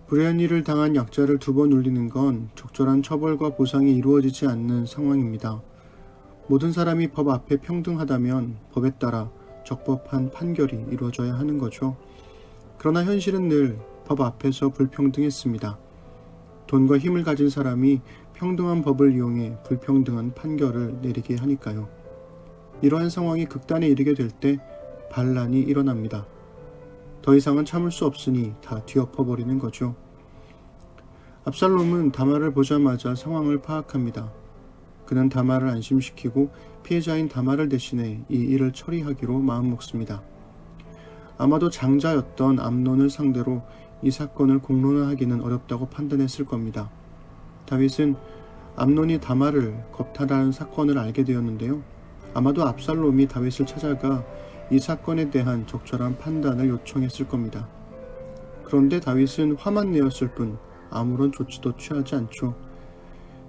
불의한 일을 당한 약자를 두 번 울리는 건 적절한 처벌과 보상이 이루어지지 않는 상황입니다. 모든 사람이 법 앞에 평등하다면 법에 따라 적법한 판결이 이루어져야 하는 거죠. 그러나 현실은 늘 법 앞에서 불평등했습니다. 돈과 힘을 가진 사람이 평등한 법을 이용해 불평등한 판결을 내리게 하니까요. 이러한 상황이 극단에 이르게 될 때 반란이 일어납니다. 더 이상은 참을 수 없으니 다 뒤엎어버리는 거죠. 압살롬은 다말을 보자마자 상황을 파악합니다. 그는 다말을 안심시키고 피해자인 다말을 대신해 이 일을 처리하기로 마음먹습니다. 아마도 장자였던 암논을 상대로 이 사건을 공론화하기는 어렵다고 판단했을 겁니다. 다윗은 암논이 다말을 겁탈하는 사건을 알게 되었는데요. 아마도 압살롬이 다윗을 찾아가 이 사건에 대한 적절한 판단을 요청했을 겁니다. 그런데 다윗은 화만 내었을 뿐 아무런 조치도 취하지 않죠.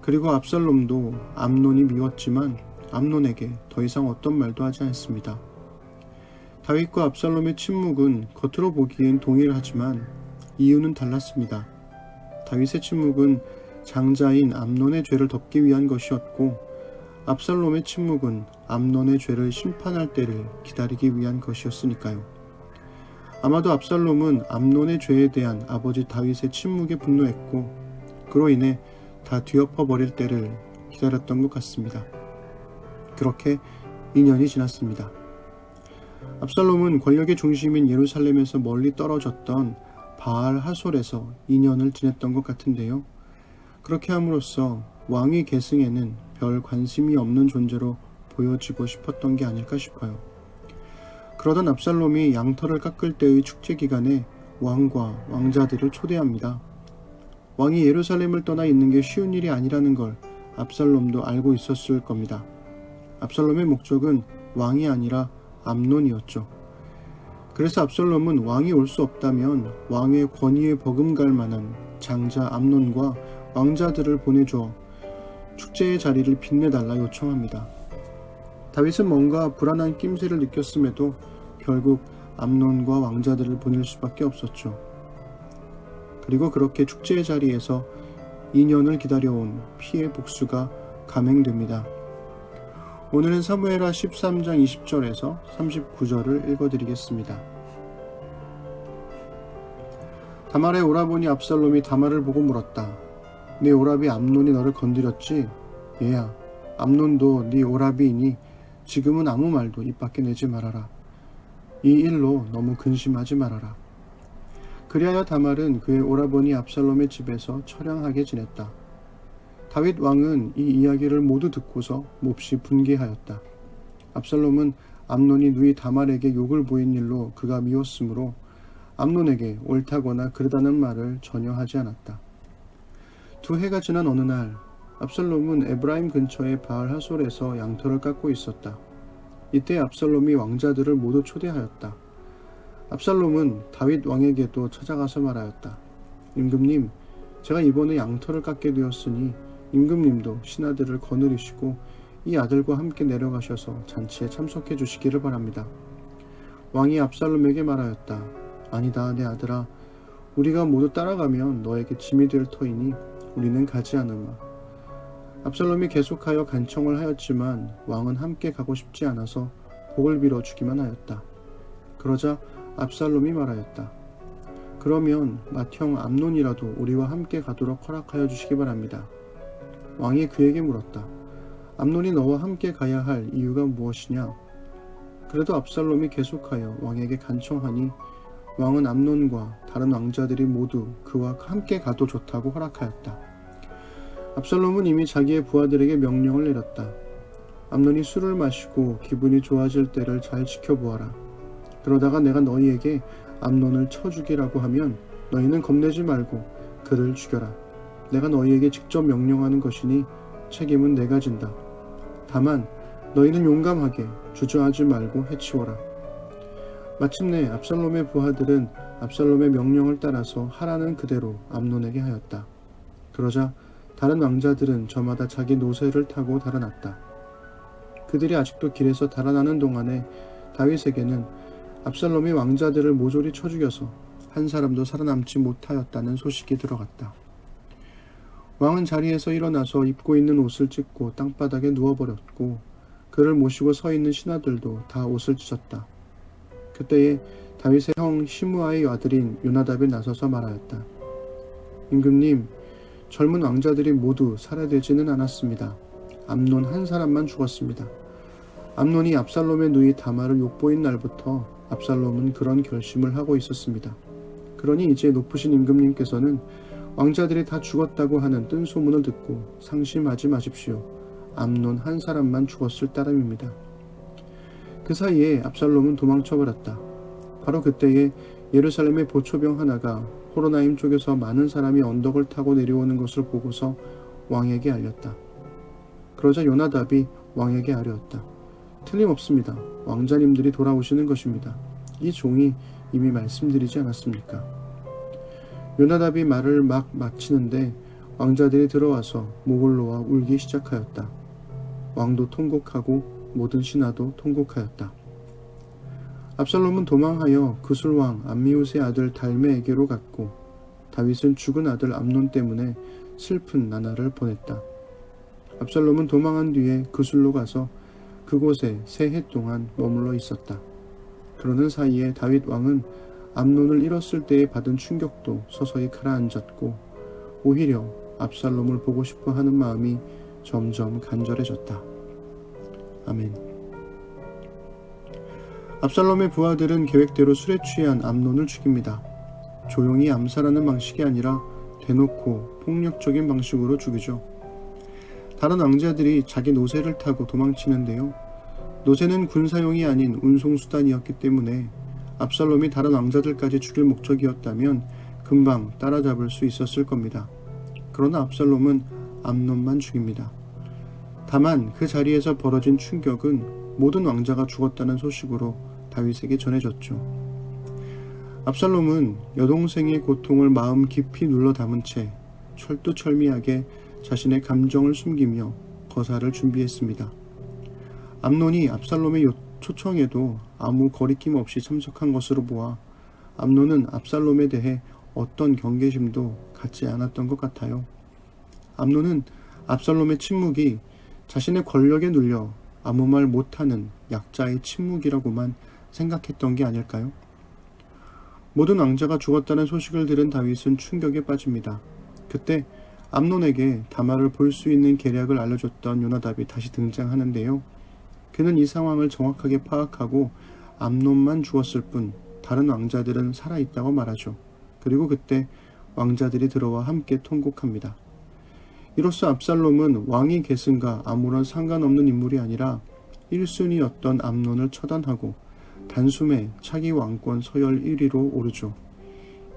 그리고 압살롬도 암논이 미웠지만 암논에게 더 이상 어떤 말도 하지 않습니다. 다윗과 압살롬의 침묵은 겉으로 보기엔 동일하지만 이유는 달랐습니다. 다윗의 침묵은 장자인 암논의 죄를 덮기 위한 것이었고 압살롬의 침묵은 암논의 죄를 심판할 때를 기다리기 위한 것이었으니까요. 아마도 압살롬은 암논의 죄에 대한 아버지 다윗의 침묵에 분노했고 그로 인해 다 뒤엎어버릴 때를 기다렸던 것 같습니다. 그렇게 2년이 지났습니다. 압살롬은 권력의 중심인 예루살렘에서 멀리 떨어졌던 바알 하솔에서 2년을 지냈던 것 같은데요. 그렇게 함으로써 왕위 계승에는 별 관심이 없는 존재로 보여지고 싶었던 게 아닐까 싶어요. 그러던 압살롬이 양털을 깎을 때의 축제 기간에 왕과 왕자들을 초대합니다. 왕이 예루살렘을 떠나 있는 게 쉬운 일이 아니라는 걸 압살롬도 알고 있었을 겁니다. 압살롬의 목적은 왕이 아니라 암논이었죠. 그래서 압살롬은 왕이 올 수 없다면 왕의 권위에 버금갈 만한 장자 암논과 왕자들을 보내줘 축제의 자리를 빛내달라 요청합니다. 다윗은 뭔가 불안한 낌새를 느꼈음에도 결국 암논과 왕자들을 보낼 수밖에 없었죠. 그리고 그렇게 축제의 자리에서 2년을 기다려온 피의 복수가 감행됩니다. 오늘은 사무엘하 13장 20절에서 39절을 읽어드리겠습니다. 다말의 오라버니 압살롬이 다말을 보고 물었다. 네 오라비 암논이 너를 건드렸지? 얘야, 암논도 네 오라비이니 지금은 아무 말도 입 밖에 내지 말아라. 이 일로 너무 근심하지 말아라. 그리하여 다말은 그의 오라버니 압살롬의 집에서 처량하게 지냈다. 다윗 왕은 이 이야기를 모두 듣고서 몹시 분개하였다. 압살롬은 암논이 누이 다말에게 욕을 보인 일로 그가 미웠으므로 암논에게 옳다거나 그르다는 말을 전혀 하지 않았다. 2해가 지난 어느 날 압살롬은 에브라임 근처의 바알 하솔에서 양털을 깎고 있었다. 이때 압살롬이 왕자들을 모두 초대하였다. 압살롬은 다윗 왕에게도 찾아가서 말하였다. 임금님, 제가 이번에 양털을 깎게 되었으니 임금님도 신하들을 거느리시고 이 아들과 함께 내려가셔서 잔치에 참석해 주시기를 바랍니다. 왕이 압살롬에게 말하였다. 아니다, 내 아들아. 우리가 모두 따라가면 너에게 짐이 될 터이니 우리는 가지 않으마. 압살롬이 계속하여 간청을 하였지만 왕은 함께 가고 싶지 않아서 복을 빌어 주기만 하였다. 그러자 압살롬이 말하였다. 그러면 맏형 암논이라도 우리와 함께 가도록 허락하여 주시기 바랍니다. 왕이 그에게 물었다. 암논이 너와 함께 가야 할 이유가 무엇이냐? 그래도 압살롬이 계속하여 왕에게 간청하니 왕은 암논과 다른 왕자들이 모두 그와 함께 가도 좋다고 허락하였다. 압살롬은 이미 자기의 부하들에게 명령을 내렸다. 암논이 술을 마시고 기분이 좋아질 때를 잘 지켜보아라. 그러다가 내가 너희에게 암논을 쳐 죽이라고 하면 너희는 겁내지 말고 그를 죽여라. 내가 너희에게 직접 명령하는 것이니 책임은 내가 진다. 다만 너희는 용감하게 주저하지 말고 해치워라. 마침내 압살롬의 부하들은 압살롬의 명령을 따라서 하라는 그대로 암논에게 하였다. 그러자 다른 왕자들은 저마다 자기 노새를 타고 달아났다. 그들이 아직도 길에서 달아나는 동안에 다윗에게는 압살롬이 왕자들을 모조리 쳐 죽여서 한 사람도 살아남지 못하였다는 소식이 들어갔다. 왕은 자리에서 일어나서 입고 있는 옷을 찢고 땅바닥에 누워버렸고 그를 모시고 서 있는 신하들도 다 옷을 찢었다. 그때에 다윗의 형 시므아의 아들인 요나답이 나서서 말하였다. 임금님, 젊은 왕자들이 모두 살해되지는 않았습니다. 암논 한 사람만 죽었습니다. 암논이 압살롬의 누이 다말을 욕보인 날부터 압살롬은 그런 결심을 하고 있었습니다. 그러니 이제 높으신 임금님께서는 왕자들이 다 죽었다고 하는 뜬 소문을 듣고 상심하지 마십시오. 암논 한 사람만 죽었을 따름입니다. 그 사이에 압살롬은 도망쳐버렸다. 바로 그때에 예루살렘의 보초병 하나가 호로나임 쪽에서 많은 사람이 언덕을 타고 내려오는 것을 보고서 왕에게 알렸다. 그러자 요나답이 왕에게 아뢰었다. 틀림없습니다. 왕자님들이 돌아오시는 것입니다. 이 종이 이미 말씀드리지 않았습니까? 요나답이 말을 막 마치는데 왕자들이 들어와서 목을 놓아 울기 시작하였다. 왕도 통곡하고 모든 신하도 통곡하였다. 압살롬은 도망하여 그술왕 암미웃의 아들 달메에게로 갔고 다윗은 죽은 아들 암논 때문에 슬픈 나날을 보냈다. 압살롬은 도망한 뒤에 그술로 가서 그곳에 3해 동안 머물러 있었다. 그러는 사이에 다윗 왕은 암논을 잃었을 때에 받은 충격도 서서히 가라앉았고 오히려 압살롬을 보고 싶어 하는 마음이 점점 간절해졌다. 아멘. 압살롬의 부하들은 계획대로 술에 취한 암논을 죽입니다. 조용히 암살하는 방식이 아니라 대놓고 폭력적인 방식으로 죽이죠. 다른 왕자들이 자기 노새를 타고 도망치는데요. 노새는 군사용이 아닌 운송수단이었기 때문에 압살롬이 다른 왕자들까지 죽일 목적이었다면 금방 따라잡을 수 있었을 겁니다. 그러나 압살롬은 암논만 죽입니다. 다만 그 자리에서 벌어진 충격은 모든 왕자가 죽었다는 소식으로 다윗에게 전해졌죠. 압살롬은 여동생의 고통을 마음 깊이 눌러 담은 채 철두철미하게 자신의 감정을 숨기며 거사를 준비했습니다. 암논이 압살롬의 초청에도 아무 거리낌 없이 참석한 것으로 보아 암논은 압살롬에 대해 어떤 경계심도 갖지 않았던 것 같아요. 암논은 압살롬의 침묵이 자신의 권력에 눌려 아무 말 못하는 약자의 침묵이라고만 생각했던 게 아닐까요? 모든 왕자가 죽었다는 소식을 들은 다윗은 충격에 빠집니다. 그때 암논에게 다말을 볼 수 있는 계략을 알려줬던 요나답이 다시 등장하는데요. 그는 이 상황을 정확하게 파악하고 암논만 죽었을 뿐 다른 왕자들은 살아있다고 말하죠. 그리고 그때 왕자들이 들어와 함께 통곡합니다. 이로써 압살롬은 왕의 계승과 아무런 상관없는 인물이 아니라 1순위였던 암논을 처단하고 단숨에 차기 왕권 서열 1위로 오르죠.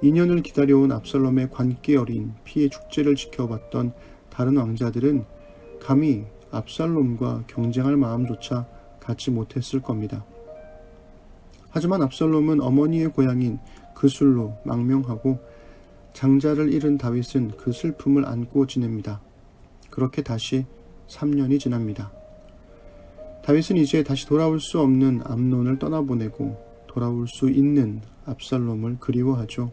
2년을 기다려온 압살롬의 관계 어린 피의 축제를 지켜봤던 다른 왕자들은 감히 압살롬과 경쟁할 마음조차 갖지 못했을 겁니다. 하지만 압살롬은 어머니의 고향인 그술로 망명하고 장자를 잃은 다윗은 그 슬픔을 안고 지냅니다. 그렇게 다시 3년이 지납니다. 다윗은 이제 다시 돌아올 수 없는 암논을 떠나보내고 돌아올 수 있는 압살롬을 그리워하죠.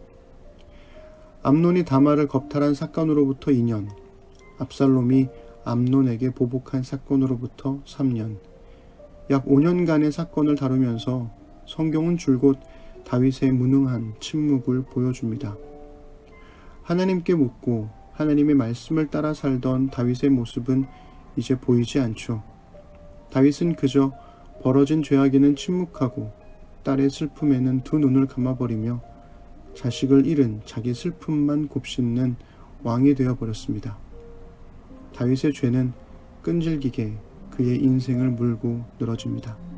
암논이 다말을 겁탈한 사건으로부터 2년, 압살롬이 암논에게 보복한 사건으로부터 3년, 약 5년간의 사건을 다루면서 성경은 줄곧 다윗의 무능한 침묵을 보여줍니다. 하나님께 묻고 하나님의 말씀을 따라 살던 다윗의 모습은 이제 보이지 않죠. 다윗은 그저 벌어진 죄악에는 침묵하고 딸의 슬픔에는 두 눈을 감아버리며 자식을 잃은 자기 슬픔만 곱씹는 왕이 되어버렸습니다. 다윗의 죄는 끈질기게 그의 인생을 물고 늘어집니다.